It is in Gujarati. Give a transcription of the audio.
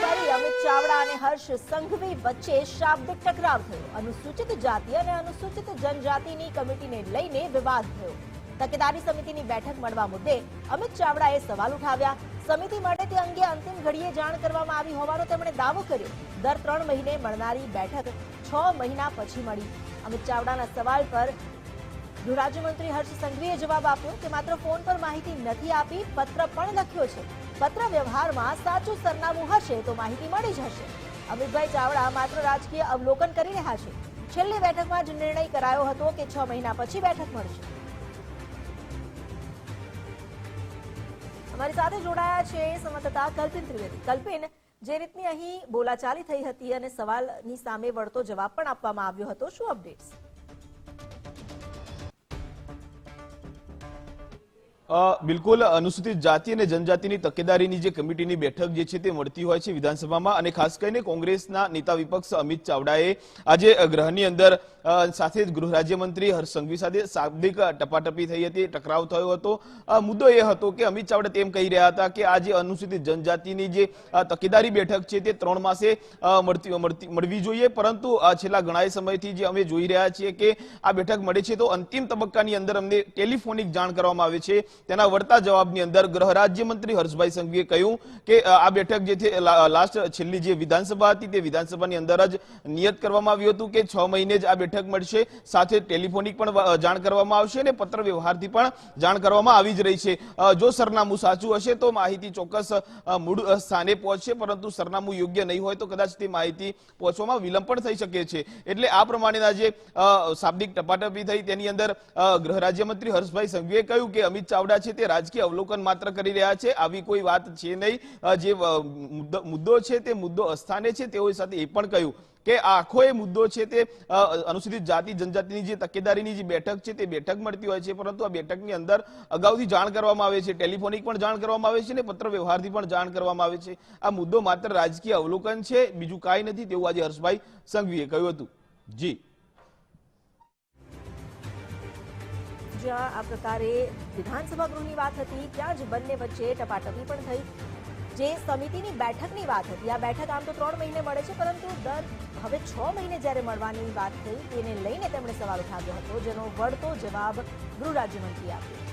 ફરી અમિત ચાવડા અને હર્ષ સંઘવી વચ્ચે શાબ્દિક ટકરાવ થયો। અનુસૂચિત જાતિ અને અનુસૂચિત જનજાતિની કમિટીને લઈને વિવાદ થયો। તકેદારી સમિતિની બેઠક મળવા મુદ્દે અમિત ચાવડાએ સવાલ ઉઠાવ્યા। સમિતિ મળે તે અંગે અંતિમ ઘડીએ જાણ કરવામાં આવી હોવાનો તેમણે દાવો કર્યો। દર 3 મહિને મળનારી બેઠક 6 મહિના પછી મળી। અમિત ચાવડાના સવાલ પર ગૃહ રાજ્યમંત્રી હર્ષ સંઘવીએ જવાબ આપ્યો કે માત્ર ફોન પર માહિતી નથી આપી, પત્ર પણ લખ્યો છે। પત્ર વ્યવહારમાં સાચું સરનામું હશે તો માહિતી મળી જ હશે। અમિતભાઈ ચાવડા માત્ર રાજકીય અવલોકન કરી રહ્યા છે। છેલ્લી બેઠકમાં જ નિર્ણય કરાયો હતો કે 6 મહિના પછી બેઠક મળશે। અમારી સાથે જોડાયા છે સંવાદદાતા કલ્પિન ત્રિવેદી। કલ્પિન, જે રીતની અહીં બોલાચાલી થઈ હતી અને સવાલની સામે વળતો જવાબ પણ આપવામાં આવ્યો હતો, શું અપડેટ્સ? બિલકુલ અનુસૂચિત જાતિ અને જનજાતિની તકેદારીની જે કમિટીની બેઠક જે છે તે મળતી હોય છે વિધાનસભામાં, અને ખાસ કરીને કોંગ્રેસના નેતા વિપક્ષ અમિત ચાવડાએ આજે ગૃહની અંદર સાથે જ ગૃહ રાજ્યમંત્રી હર્ષ સંઘવી સાથે શાબ્દિક ટપાટપી થઈ હતી, ટકરાવ થયો હતો। મુદ્દો એ હતો કે અમિત ચાવડા તેમ કહી રહ્યા હતા કે આ જે અનુસૂચિત જનજાતિની જે તકેદારી બેઠક છે તે 3 માસે મળવી જોઈએ, પરંતુ છેલ્લા ઘણા સમયથી જે અમે જોઈ રહ્યા છીએ કે આ બેઠક મળે છે તો અંતિમ તબક્કાની અંદર અમને ટેલિફોનિક જાણ કરવામાં આવે છે। તેના વળતા જવાબની અંદર ગૃહ રાજ્યમંત્રી હર્ષભાઈ સંઘવીએ કહ્યું કે આ બેઠક જે છે લાસ્ટ છેલ્લી જે વિધાનસભા હતી તે વિધાનસભાની અંદર જ નિયત કરવામાં આવ્યું હતું કે 6 મહિને જ આ બેઠક મળશે, સાથે ટેલિફોનિક પણ જાણ કરવામાં આવશે અને પત્ર વ્યવહારથી પણ જાણ કરવામાં આવી જ રહી છે। જો સરનામું સાચું હશે તો માહિતી ચોક્કસ મૂળ સ્થાને પહોંચશે, પરંતુ સરનામું યોગ્ય નહીં હોય તો કદાચ તે માહિતી પહોંચવામાં વિલંબ પણ થઈ શકે છે। એટલે આ પ્રમાણેના જે શાબ્દિક ટપાટપી થઈ તેની અંદર ગૃહ રાજ્યમંત્રી હર્ષભાઈ સંઘવીએ કહ્યું કે અમિત ચાવડા છે તે રાજકીય અવલોકન માત્ર કરી રહ્યા છે, આવી કોઈ વાત છે નહીં। જે મુદ્દો છે તે મુદ્દો અસ્થાને છે। તેઓ સાથે એ પણ કહ્યું કે આખો એ મુદ્દો છે તે અનુસૂચિત જાતિ જનજાતિની જે તકેદારીની જે બેઠક છે તે બેઠક મળતી હોય છે, પરંતુ આ બેઠકની અંદર અગાઉથી જાણ કરવામાં આવે છે, ટેલિફોનિક પણ જાણ કરવામાં આવે છે અને પત્ર વ્યવહારથી પણ જાણ કરવામાં આવે છે। આ મુદ્દો માત્ર રાજકીય અવલોકન છે, બીજું કાંઈ નથી, તેવું આજે હર્ષભાઈ સંઘવીએ કહ્યું હતું। જી, જ્યાં આ પ્રકારે વિધાનસભા ગૃહની વાત હતી ત્યાં જ બંને વચ્ચે ટપાટપી પણ થઈ। જે સમિતિની બેઠકની વાત હતી, આ બેઠક આમ તો 3 મહિને મળે છે, પરંતુ હવે 6 મહિને જ્યારે મળવાની વાત થઈ તેને લઈને તેમણે સવાલ ઉઠાવ્યો હતો, જેનો વળતો જવાબ ગૃહ રાજ્યમંત્રીએ આપ્યો।